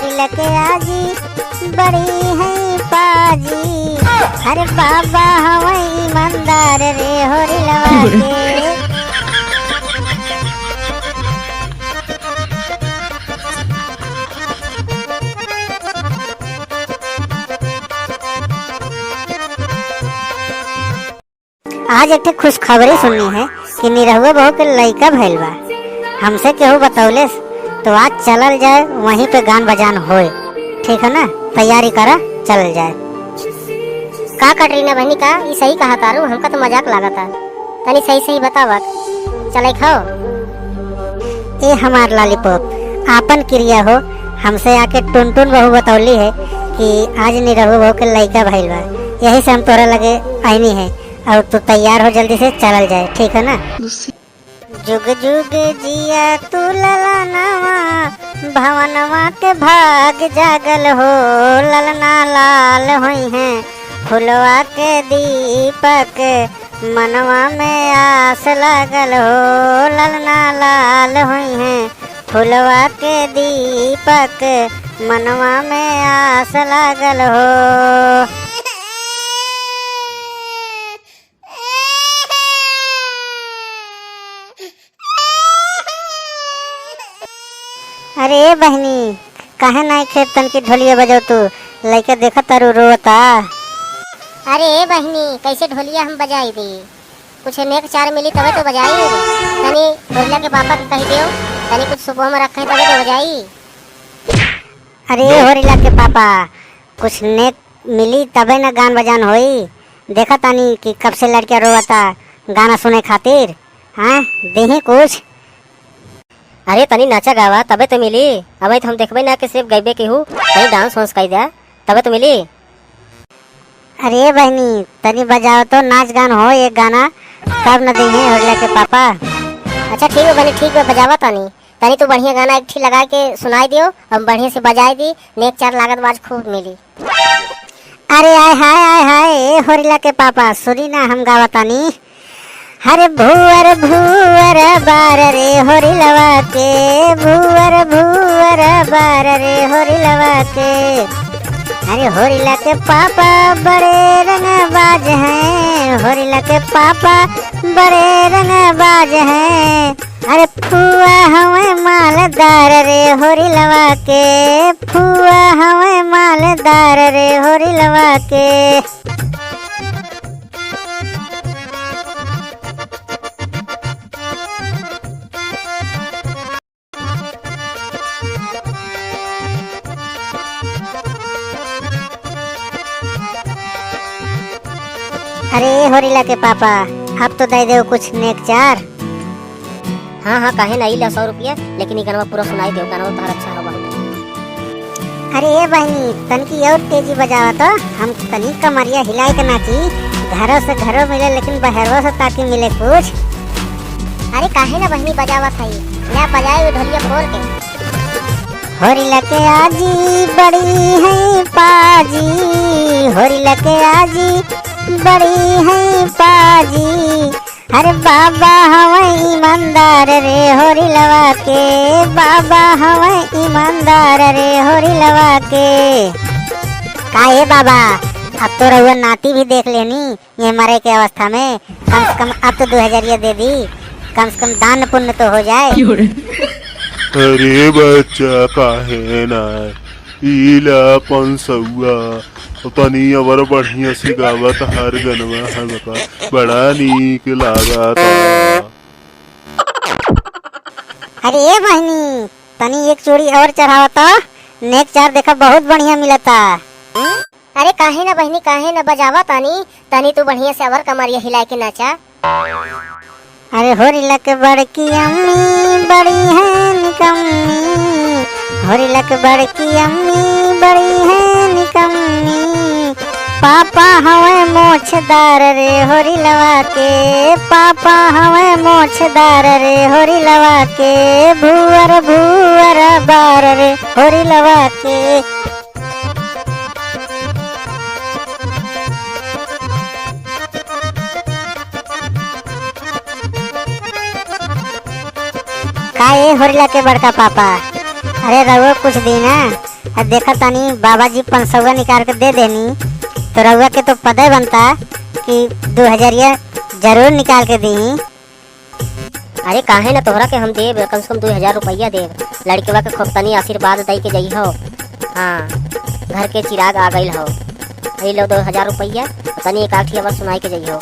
होरिला के आजी बड़ी है पाजी। अरे बाबा हवा ईमानदार रे होरिलवा के। आज एक खुशखबरी सुननी है कि निरहुआ बहू के लइका भइल बा। हमसे केहू बतौले तो आज चलल जाए, वहीं पे गान बजान होए। ठीक है ना, तैयारी करा, चल जाए। का कटरीना बहनी का ये सही कहा तारू, हमका तो मजाक लगा था। तनी सही सही बतावा, चले खाओ। ये हमार लॉलीपॉप आपन क्रिया हो, हमसे आके टुनटुन बहू बतौली है कि आज निरहुआ बहू के लइका भइल बा। यही से हम तोरा लगे आईनी है, और तू तैयार हो, जल्दी से चलल जाए। ठीक है ना। जुग जुग जिया तू ललनवा, भवनवा के भाग जागल हो। ललना लाल हुई है फुलवा के दीपक, मनवा में आस लगल हो। ललना लाल हुई है फुलवा के दीपक, मनवा में आस लगल हो। अरे बहनी, काहे नहीं खेत तन की ढोलिया बजाओ तू, लइका देखा तारू रोता। अरे बहनी, कैसे ढोलिया हम बजाई दी, कुछ नेक चार मिली तबे तो बजाई। तनी होरिला के पापा के कह दियो, तनी कुछ सुबह में रखे तबे तो बजाई। अरे होरिला के पापा, कुछ नेक मिली तबे ना गान बजान होई। देखा तानी कि कब से लड़कियां रोता गाना सुने खातिर। हाँ देही कुछ। अरे तनी नाचा गावा तबे तो मिली। अबे तो हम देखबे ना कि सिर्फ गईबे के हूँ, तनी डांस वांस कर दे तबे तो मिली। अरे बहनी, तनी बजाओ तो, नाच गान हो एक गाना, तब न देही होरिला के पापा। अच्छा ठीक है बहनी, ठीक है बजावा तनी। तनी तो बढ़िया गाना एक ठीक लगा के सुनाई दियो, हम बढ़िया से बजाई दी, नेक चार लागत बाज खूब मिली। अरे आय हाय आय हाय होरिला के पापा, सुनी ना हम गावा तानी। हरे भूअर भूअर बार रे होरिलवा के, भूअर भूअर बार रे होरिलवा के। अरे होरिला के पापा बड़े रंगबाज हैं, होरिला के पापा बड़े रंगबाज हैं। अरे फुआ हमें मालदार रे होरिलवा के, फुआ हमें मालदार रे होरिलवा के। अरे होरिला के पापा, अब तो दे दो कुछ नेक चार। हाँ हाँ काहे नहीं, ला 100 रुपया, लेकिन ये गाना पूरा सुनाई दो, गाना तो अच्छा हो बहुत। अरे ये बहनी, तनकी और तेजी बजावा तो, हम तनी कमरिया हिलाई के नाची। घरों से घरों मिले, लेकिन बहरों से ताकि मिले कुछ। अरे काहे ना बहनी बजावा था, ले बजाए ढोलिया फोड़ के। होरिला के आजी बड़ी है पाजी, होरिला के आजी बड़ी है पाजी। अरे बाबा हवा ईमानदार रे होरिलवा के, बाबा हवा ईमानदार रे होरिलवा के। काहे बाबा, अब तो रहुआ नाती भी देख लेनी ये मरे के अवस्था में। कम से कम अब तो 2000 दे दी, कम से कम दान पुण्य तो हो जाए। अरे बच्चा काहे ना इला 500 तनी अवर बढ़िया से गावत हर गनवा हमका बड़ा नीक लागता। अरे ये बहनी, तनी एक चोरी और चढ़ावा तो, नेक चार देखा बहुत बढ़िया मिलता। अरे काहे ना बहनी, काहे ना बजावा तानी, तनी तो बढ़िया से अवर कमरिया हिला के नाचा। अरे होरिला के बड़की अम्मी बड़ी है निकम्मी, होरिला के बड़की अम्मी बड़ी है निकम्मी। पापा हवे मोछदार रे होरिलवा के, पापा हवे मोछदार रे होरिलवा के। भूअर भूअर बार रे होरिलवा के। काहे होरिला के बड़का पापा, अरे रहुआ कुछ देना, देखा तानी बाबा जी 500 निकाल के दे देनी, तो रउआ के तो पता बनता कि 2000 जरूर निकाल के दी। अरे काहे ना तोहरा के हम देब, कम से कम 2000 रुपया देब। लड़केवा के खूब तनी आशीर्वाद दई के जई हो। हाँ, घर के चिराग आ गईल हो। लो 2000 रुपया, तनी एक आठ बार सुनाई के जई हो।